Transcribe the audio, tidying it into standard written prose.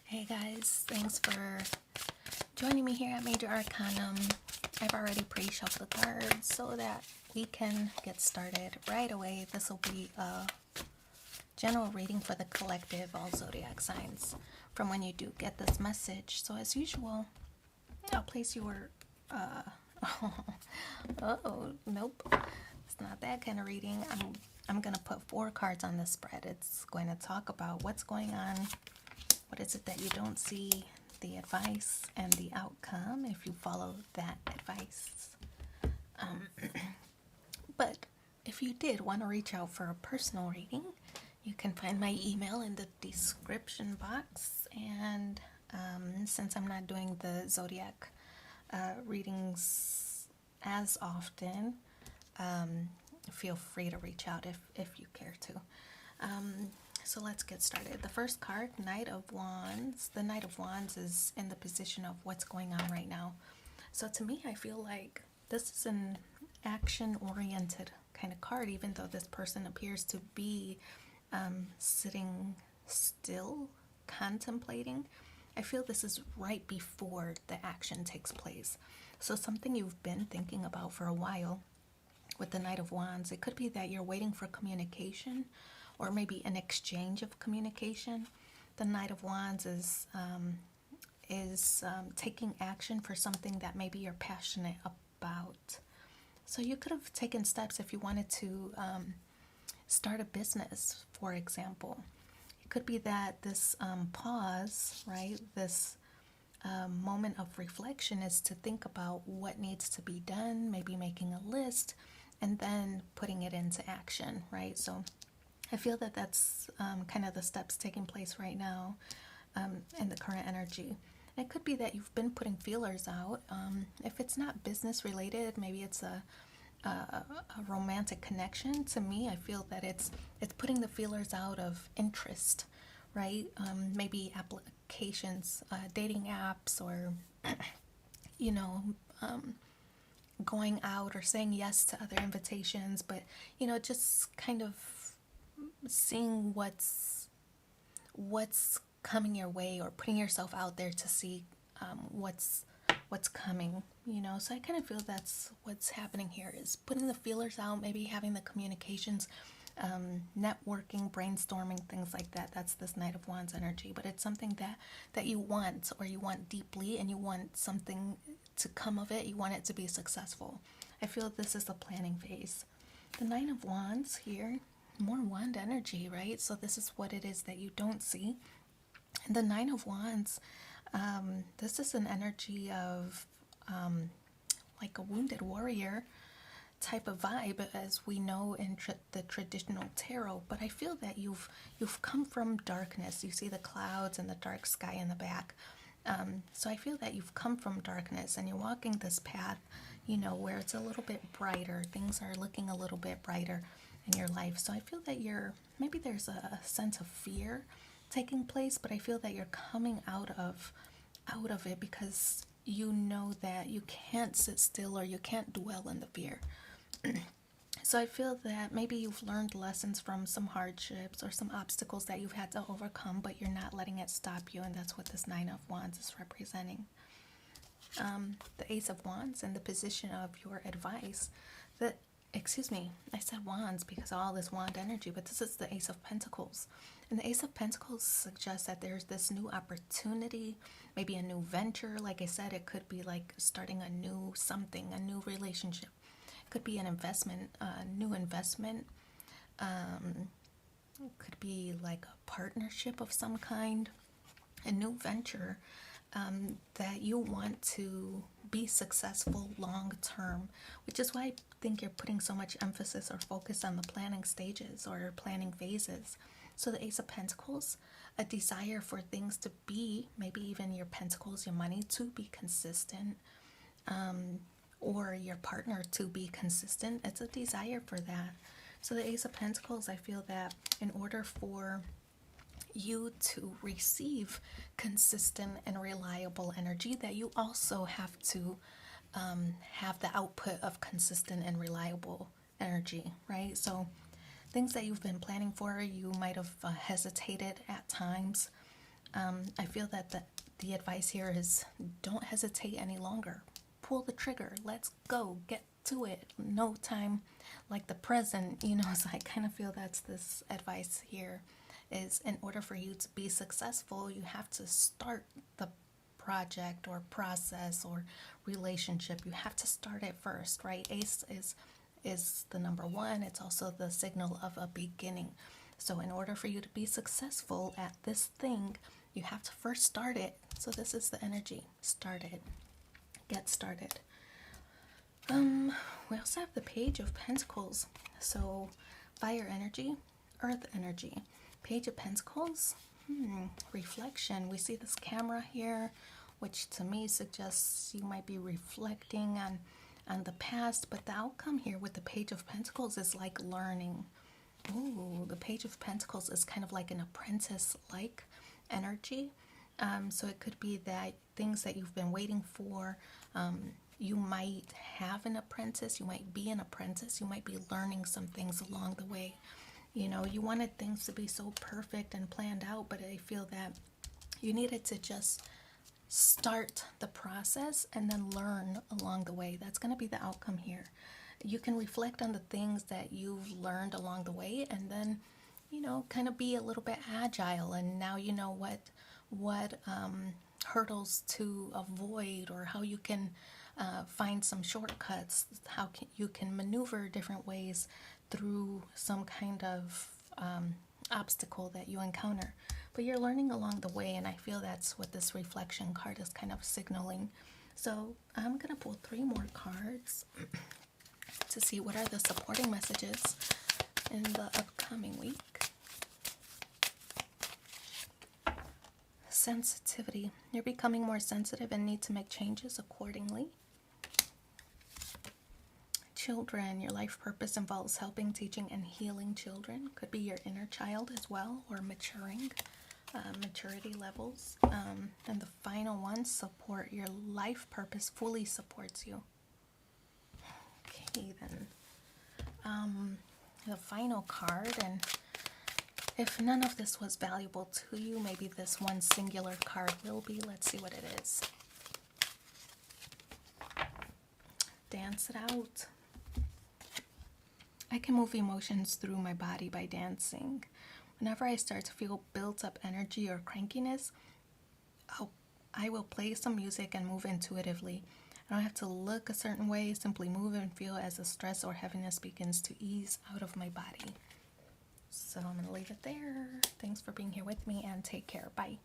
Hey guys, thanks for joining me here at Major Arcanum. I've already pre-shuffled the cards so that we can get started right away. This will be a general reading for the collective, all zodiac signs, from when you do get this message. So as usual, I'll place your, nope, it's not that kind of reading. I'm going to put 4 cards on this spread. It's going to talk about what's going on. What is it that you don't see? The advice and the outcome if you follow that advice. But if you did want to reach out for a personal reading, you can find my email in the description box. And since I'm not doing the zodiac readings as often, feel free to reach out if you care to. So let's get started. The first card, Knight of Wands. The Knight of Wands is in the position of what's going on right now. So to me, I feel like this is an action-oriented kind of card, even though this person appears to be sitting still, contemplating. I feel this is right before the action takes place. So something you've been thinking about for a while with the Knight of Wands. It could be that you're waiting for communication, or maybe an exchange of communication. The Knight of Wands is taking action for something that maybe you're passionate about. So you could have taken steps if you wanted to start a business, for example. It could be that this pause, right, this moment of reflection is to think about what needs to be done, maybe making a list, and then putting it into action, right? So I feel that that's kind of the steps taking place right now in the current energy. It could be that you've been putting feelers out. If it's not business related, maybe it's a romantic connection. To me, I feel that it's putting the feelers out of interest, right? Maybe applications, dating apps, or going out or saying yes to other invitations, but just kind of seeing what's coming your way, or putting yourself out there to see what's coming, so I kind of feel that's what's happening here, is putting the feelers out, maybe having the communications, networking, brainstorming, things like that. That's this Knight of Wands energy, but it's something that you want, or you want deeply, and you want something to come of it. You want it to be successful. I feel this is the planning phase. The Knight of Wands here, more wand energy, right? So this is what it is that you don't see. And the Nine of Wands, this is an energy of like a wounded warrior type of vibe, as we know in the traditional tarot. But I feel that you've come from darkness. You see the clouds and the dark sky in the back. So I feel that you've come from darkness, and you're walking this path, where it's a little bit brighter. Things are looking a little bit brighter in your life. So I feel that maybe there's a sense of fear taking place, but I feel that you're coming out of it, because you know that you can't sit still, or you can't dwell in the fear. So I feel that maybe you've learned lessons from some hardships or some obstacles that you've had to overcome, but you're not letting it stop you, and that's what this Nine of Wands is representing. The Ace of Wands in the position of your advice. I said wands because of all this wand energy, but this is the Ace of Pentacles. And the Ace of Pentacles suggests that there's this new opportunity, maybe a new venture. Like I said, it could be like starting a new something, a new relationship. It could be an investment, a new investment. It could be like a partnership of some kind, a new venture that you want to be successful long term, which is why I think you're putting so much emphasis or focus on the planning stages or planning phases. So the Ace of Pentacles, a desire for things to be, maybe even your pentacles, your money, to be consistent, or your partner to be consistent. It's a desire for that. So the Ace of Pentacles, I feel that in order for you to receive consistent and reliable energy, that you also have to have the output of consistent and reliable energy, right? So things that you've been planning for, you might have hesitated at times I feel that the advice here is don't hesitate any longer. Pull the trigger. Let's go. Get to it. No time like the present, So I kind of feel that's this advice here is in order for you to be successful, you have to start the project or process or relationship. You have to start it first, right? Ace is the number one. It's also the signal of a beginning. So in order for you to be successful at this thing, you have to first start it. So this is the energy. Start it. Get started. We also have the Page of Pentacles. So fire energy, earth energy. Page of Pentacles, reflection. We see this camera here, which to me suggests you might be reflecting on the past, but the outcome here with the Page of Pentacles is like learning. Ooh, the Page of Pentacles is kind of like an apprentice-like energy. So it could be that things that you've been waiting for, you might have an apprentice, you might be an apprentice, you might be learning some things along the way. You wanted things to be so perfect and planned out, but I feel that you needed to just start the process and then learn along the way. That's going to be the outcome here. You can reflect on the things that you've learned along the way and then, kind of be a little bit agile, and now you know what hurdles to avoid, or how you can find some shortcuts, how you can maneuver different ways through some kind of obstacle that you encounter. But you're learning along the way, and I feel that's what this reflection card is kind of signaling. So I'm going to pull 3 more cards to see what are the supporting messages in the upcoming week. Sensitivity. You're becoming more sensitive and need to make changes accordingly. Children. Your life purpose involves helping, teaching, and healing children. Could be your inner child as well, or maturing, maturity levels. And the final one, support. Your life purpose fully supports you. Okay, then. The final card, and if none of this was valuable to you, maybe this one singular card will be. Let's see what it is. Dance it out. I can move emotions through my body by dancing. Whenever I start to feel built up energy or crankiness, I will play some music and move intuitively. I don't have to look a certain way, simply move and feel as the stress or heaviness begins to ease out of my body. So I'm going to leave it there. Thanks for being here with me, and take care. Bye.